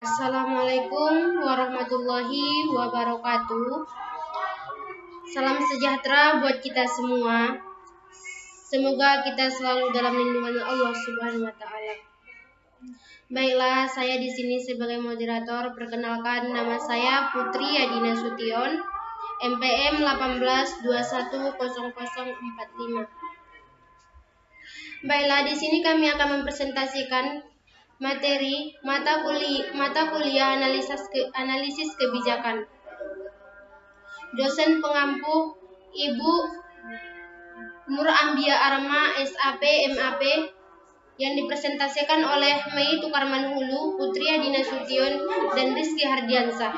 Assalamualaikum warahmatullahi wabarakatuh. Salam sejahtera buat kita semua. Semoga kita selalu dalam lindungan Allah Subhanahu wa taala. Baiklah, saya di sini sebagai moderator. Perkenalkan, nama saya Putri Yadina Sution, MPM 18210045. Baiklah, di sini kami akan mempresentasikan materi mata kuliah analisis kebijakan. Dosen pengampu Ibu Nur Ambia Arma, SAP, MAP, yang dipresentasikan oleh Mei Tukarmanhulu, Putri Adina Sution, dan Rizky Hardiansah.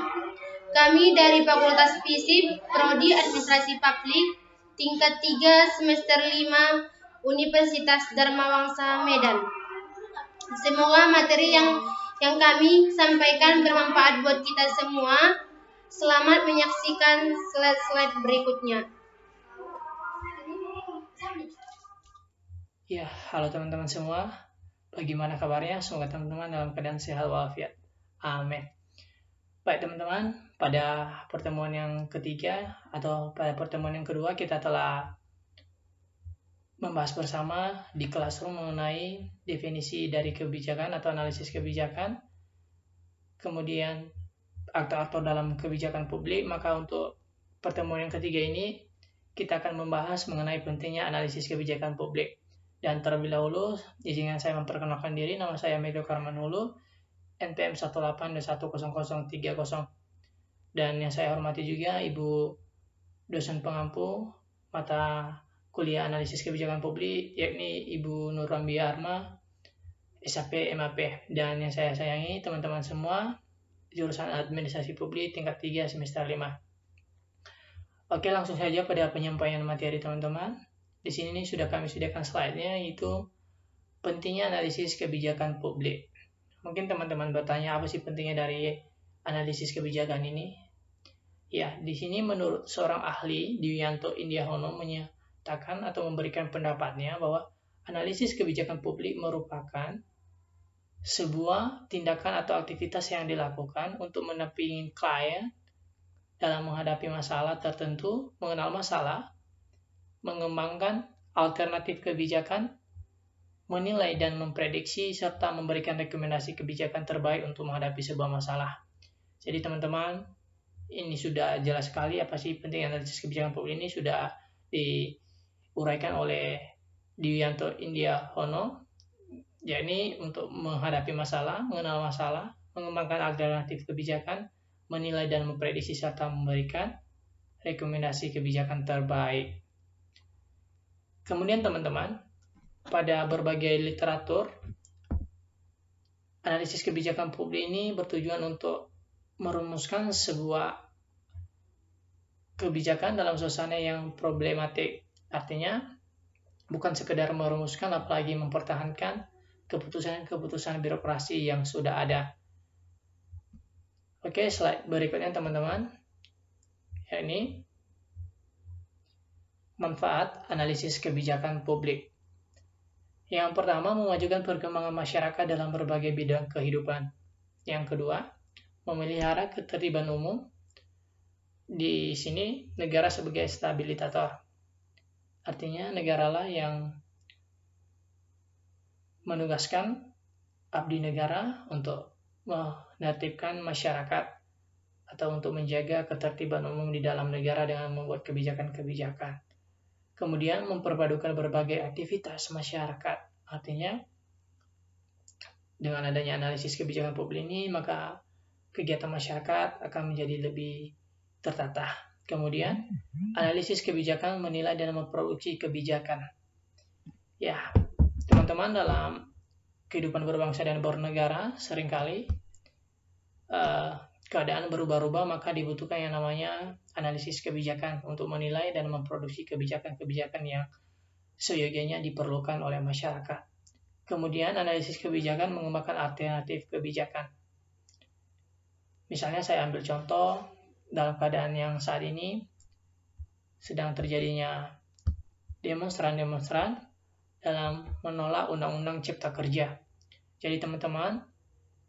Kami dari Fakultas FISIP, Prodi Administrasi Publik, tingkat 3, semester 5, Universitas Dharma Wangsa, Medan. Semoga materi yang kami sampaikan bermanfaat buat kita semua. Selamat menyaksikan slide-slide berikutnya. Ya, halo teman-teman semua. Bagaimana kabarnya? Semoga teman-teman dalam keadaan sehat walafiat. Amin. Baik teman-teman, pada pertemuan yang ketiga atau pada pertemuan yang kedua kita telah membahas bersama di Classroom mengenai definisi dari kebijakan atau analisis kebijakan, kemudian aktor-aktor dalam kebijakan publik. Maka untuk pertemuan yang ketiga ini kita akan membahas mengenai pentingnya analisis kebijakan publik. Dan terlebih dahulu, izinkan saya memperkenalkan diri. Nama saya Mei Tukarmanhulu, NPM 18210030. Dan yang saya hormati juga Ibu dosen pengampu mata kuliah analisis kebijakan publik, yakni Ibu Nur Ambia Arma, SAP, MAP. Dan yang saya sayangi teman-teman semua, jurusan administrasi publik tingkat 3 semester 5. Oke, langsung saja pada penyampaian materi teman-teman. Di sini sudah kami sediakan slide-nya, yaitu pentingnya analisis kebijakan publik. Mungkin teman-teman bertanya, apa sih pentingnya dari analisis kebijakan ini? Ya, di sini menurut seorang ahli, Dwianto Indiahono, menyatakan atau memberikan pendapatnya bahwa analisis kebijakan publik merupakan sebuah tindakan atau aktivitas yang dilakukan untuk mendampingi klien dalam menghadapi masalah tertentu, mengenal masalah, mengembangkan alternatif kebijakan, menilai dan memprediksi, serta memberikan rekomendasi kebijakan terbaik untuk menghadapi sebuah masalah. Jadi teman-teman, ini sudah jelas sekali apa sih penting analisis kebijakan publik ini, sudah diuraikan oleh Dwianto Indiahono, yakni untuk menghadapi masalah, mengenal masalah, mengembangkan alternatif kebijakan, menilai dan memprediksi, serta memberikan rekomendasi kebijakan terbaik. Kemudian teman-teman, pada berbagai literatur, analisis kebijakan publik ini bertujuan untuk merumuskan sebuah kebijakan dalam suasana yang problematik. Artinya, bukan sekedar merumuskan, apalagi mempertahankan keputusan-keputusan birokrasi yang sudah ada. Oke, slide berikutnya teman-teman. Ini manfaat analisis kebijakan publik. Yang pertama, memajukan perkembangan masyarakat dalam berbagai bidang kehidupan. Yang kedua, memelihara ketertiban umum. Di sini, negara sebagai stabilitator. Artinya, negaralah yang menugaskan abdi negara untuk menertibkan masyarakat atau untuk menjaga ketertiban umum di dalam negara dengan membuat kebijakan-kebijakan. Kemudian memperpadukan berbagai aktivitas masyarakat. Artinya, dengan adanya analisis kebijakan publik ini, maka kegiatan masyarakat akan menjadi lebih tertata. Kemudian, analisis kebijakan menilai dan memproduksi kebijakan. Ya, teman-teman, dalam kehidupan berbangsa dan bernegara, seringkali keadaan berubah-ubah, maka dibutuhkan yang namanya analisis kebijakan untuk menilai dan memproduksi kebijakan-kebijakan yang seyogianya diperlukan oleh masyarakat. Kemudian analisis kebijakan mengembangkan alternatif kebijakan. Misalnya saya ambil contoh, dalam keadaan yang saat ini sedang terjadinya demonstran-demonstran dalam menolak Undang-Undang Cipta Kerja. Jadi teman-teman,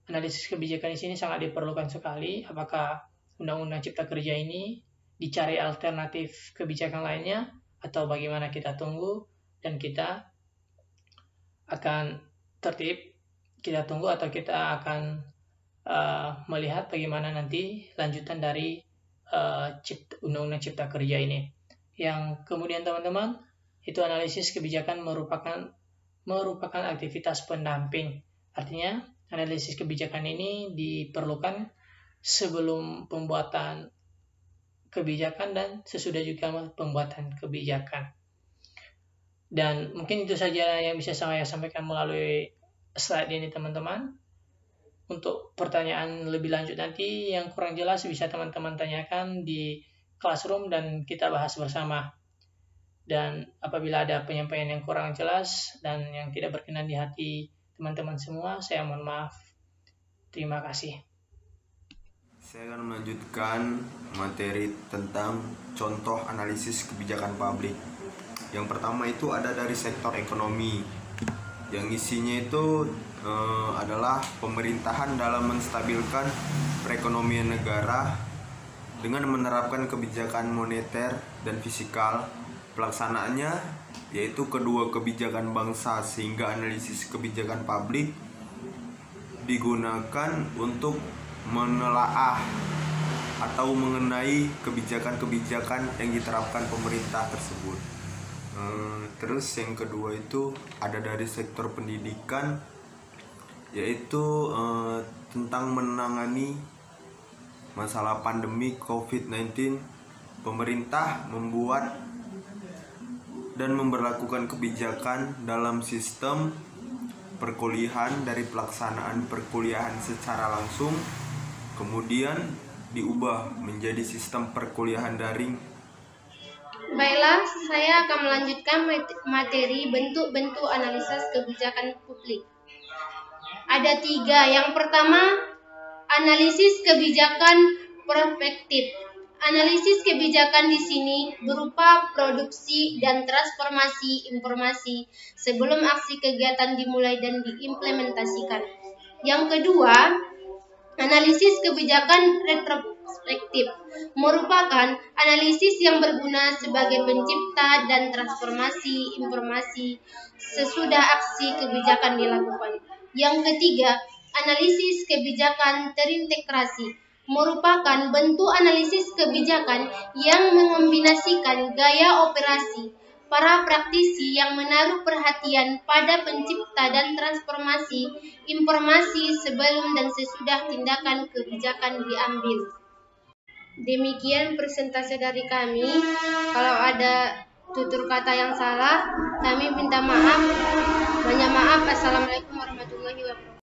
analisis kebijakan di sini sangat diperlukan sekali. Apakah Undang-Undang Cipta Kerja ini dicari alternatif kebijakan lainnya, atau bagaimana? Kita tunggu dan kita akan tertib, kita tunggu atau kita akan melihat bagaimana nanti lanjutan dari Undang-Undang Cipta Kerja ini. Yang kemudian teman-teman, itu analisis kebijakan merupakan aktivitas pendamping. Artinya analisis kebijakan ini diperlukan sebelum pembuatan kebijakan dan sesudah juga pembuatan kebijakan. Dan mungkin itu saja yang bisa saya sampaikan melalui slide ini teman-teman. Untuk pertanyaan lebih lanjut nanti yang kurang jelas bisa teman-teman tanyakan di classroom dan kita bahas bersama. Dan apabila ada penyampaian yang kurang jelas dan yang tidak berkenan di hati teman-teman semua, saya mohon maaf. Terima kasih. Saya akan melanjutkan materi tentang contoh analisis kebijakan publik. Yang pertama itu ada dari sektor ekonomi, yang isinya itu adalah pemerintahan dalam menstabilkan perekonomian negara dengan menerapkan kebijakan moneter dan fiskal. Pelaksanaannya yaitu kedua kebijakan bangsa, sehingga analisis kebijakan publik digunakan untuk menelaah atau mengenai kebijakan-kebijakan yang diterapkan pemerintah tersebut. Terus yang kedua itu ada dari sektor pendidikan, yaitu tentang menangani masalah pandemi COVID-19. Pemerintah membuat dan memberlakukan kebijakan dalam sistem perkuliahan, dari pelaksanaan perkuliahan secara langsung kemudian diubah menjadi sistem perkuliahan daring. Baiklah, saya akan melanjutkan materi bentuk-bentuk analisis kebijakan publik. Ada 3. Yang pertama, analisis kebijakan prospektif. Analisis kebijakan di sini berupa produksi dan transformasi informasi sebelum aksi kegiatan dimulai dan diimplementasikan. Yang kedua, analisis kebijakan retrospektif merupakan analisis yang berguna sebagai pencipta dan transformasi informasi sesudah aksi kebijakan dilakukan. Yang ketiga, analisis kebijakan terintegrasi merupakan bentuk analisis kebijakan yang mengombinasikan gaya operasi para praktisi yang menaruh perhatian pada pencipta dan transformasi informasi sebelum dan sesudah tindakan kebijakan diambil. Demikian presentasi dari kami. Kalau ada tutur kata yang salah, kami minta maaf. Banyak maaf. Assalamualaikum warahmatullahi wabarakatuh.